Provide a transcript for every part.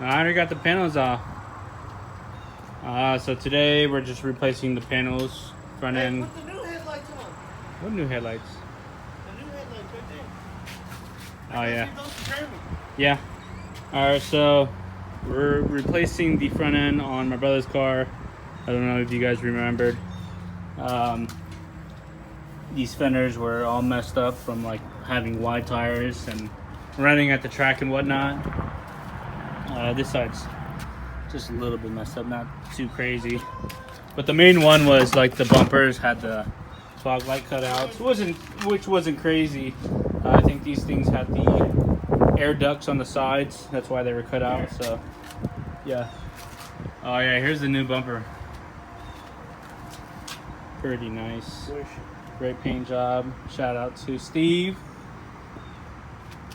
I already got the panels off. So today we're just replacing the panels, front end. Put the new headlights on. What new headlights? The new headlights right there. Oh yeah. Those determined. Yeah. Alright, so we're replacing the front end on my brother's car. I don't know if you guys remembered. These fenders were all messed up from like having wide tires and running at the track and whatnot. This side's just a little bit messed up, not too crazy. But the main one was like the bumpers had the fog light cutouts, which wasn't crazy. I think these things had the air ducts on the sides, that's why they were cut out. So yeah. Oh yeah, here's the new bumper. Pretty nice. Great paint job. Shout out to Steve.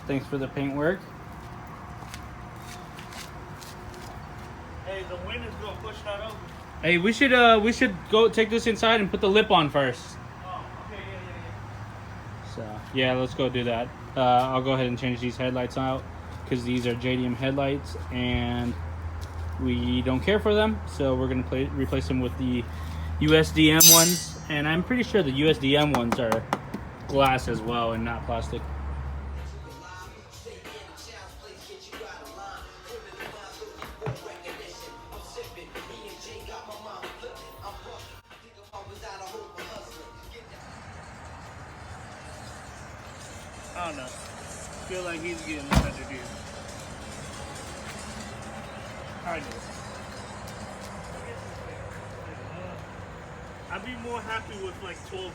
Thanks for the paint work. Hey, the wind is gonna push that over. Hey, we should go take this inside and put the lip on first. Oh, okay, yeah. So yeah, let's go do that. I'll go ahead and change these headlights out because these are JDM headlights and we don't care for them. So we're gonna replace them with the USDM ones, and I'm pretty sure the USDM ones are glass as well and not plastic. I don't know. I feel like he's getting the better deal. I do. I'd be more happy with like 1200.